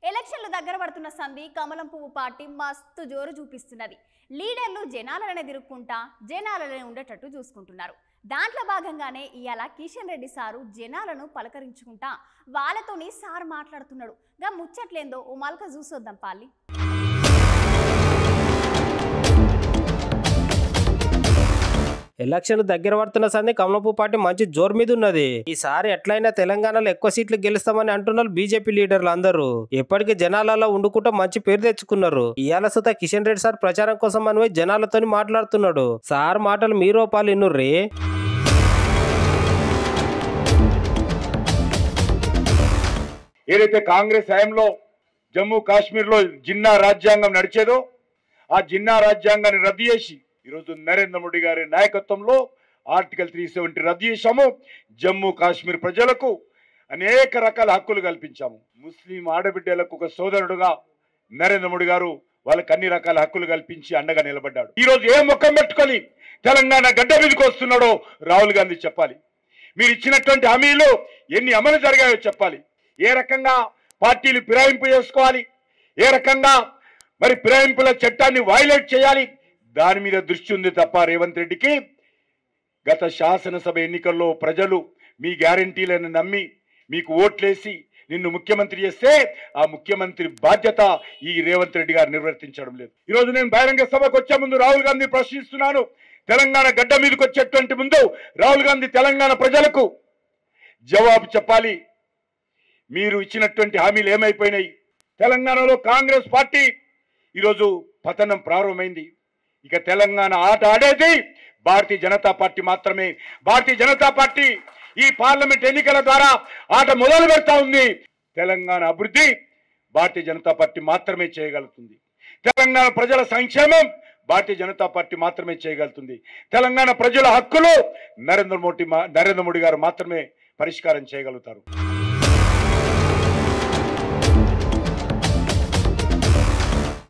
ఎలక్షన్లు దగ్గర పడుతున్న సంధి కమలం పువ్వు పార్టీ మస్తు జోరు చూపిస్తున్నది. లీడర్లు జనాలనే తిరుక్కుంటా జనాలనే ఉండేటట్టు చూసుకుంటున్నారు. దాంట్లో భాగంగానే ఇయాల కిషన్ రెడ్డి సారు జనాలను పలకరించుకుంటా వాళ్ళతోని సార్ మాట్లాడుతున్నాడు. గా ముచ్చట్లేందో ఓ మల్క చూసొద్దాం పాలి. ఎలక్షన్ దగ్గర పడుతున్న సంది కమలపు పార్టీ మంచి జోరు మీద ఉన్నది. ఈసారి ఎట్లయినా తెలంగాణలో ఎక్కువ సీట్లు గెలుస్తామని అంటున్నారు బీజేపీ లీడర్లు అందరూ. ఎప్పటికీ జనాలలో ఉండుకుంటూ మంచి పేరు తెచ్చుకున్నారు. ఇయాల సుత కిషన్ రెడ్డి సార్ ప్రచారం కోసం అని జనాలతో మాట్లాడుతున్నాడు. సార్ మాటలు మీరో పాలు ఇన్నుర్రీ. ఏదైతే కాంగ్రెస్ హయాంలో జమ్మూ కాశ్మీర్లో జిన్నా రాజ్యాంగం నడిచేదో ఆ జిన్నా రాజ్యాంగాన్ని రద్దు చేసి ఈరోజు నరేంద్ర మోడీ గారి నాయకత్వంలో ఆర్టికల్ 370 రద్దు చేశాము. జమ్మూ కాశ్మీర్ ప్రజలకు అనేక రకాల హక్కులు కల్పించాము. ముస్లిం ఆడబిడ్డలకు ఒక సోదరుడుగా నరేంద్ర మోడీ గారు వాళ్ళకి అన్ని రకాల హక్కులు కల్పించి అండగా నిలబడ్డాడు. ఈరోజు ఏ ముఖం పెట్టుకొని తెలంగాణ గడ్డ మీదకి వస్తున్నాడో రాహుల్ గాంధీ చెప్పాలి. మీరు ఇచ్చినటువంటి హామీలు ఎన్ని అమలు జరిగాయో చెప్పాలి. ఏ రకంగా పార్టీలు ఫిరాయింపు చేసుకోవాలి, ఏ రకంగా మరి ఫిరాయింపుల చట్టాన్ని వైలేట్ చేయాలి, దాని మీద దృష్టి ఉంది తప్ప రేవంత్ రెడ్డికి గత శాసనసభ ఎన్నికల్లో ప్రజలు మీ గ్యారంటీలను నమ్మి మీకు ఓట్లేసి నిన్ను ముఖ్యమంత్రి చేస్తే ఆ ముఖ్యమంత్రి బాధ్యత ఈ రేవంత్ రెడ్డి గారు నిర్వర్తించడం లేదు. ఈరోజు నేను బహిరంగ సభకు వచ్చే ముందు రాహుల్ గాంధీ ప్రశ్నిస్తున్నాను. తెలంగాణ గడ్డ మీదకి వచ్చేటువంటి ముందు రాహుల్ గాంధీ తెలంగాణ ప్రజలకు జవాబు చెప్పాలి. మీరు ఇచ్చినటువంటి హామీలు ఏమైపోయినాయి? తెలంగాణలో కాంగ్రెస్ పార్టీ ఈరోజు పతనం ప్రారంభమైంది. ఇక తెలంగాణ ఆట ఆడేది భారతీయ జనతా పార్టీ మాత్రమే. భారతీయ జనతా పార్టీ ఈ పార్లమెంట్ ఎన్నికల ద్వారా ఆట మొదలు పెడతా ఉంది. తెలంగాణ అభివృద్ధి భారతీయ జనతా పార్టీ మాత్రమే చేయగలుగుతుంది. తెలంగాణ ప్రజల సంక్షేమం భారతీయ జనతా పార్టీ మాత్రమే చేయగలుగుతుంది. తెలంగాణ ప్రజల హక్కులు నరేంద్ర మోడీ గారు మాత్రమే పరిష్కారం చేయగలుగుతారు.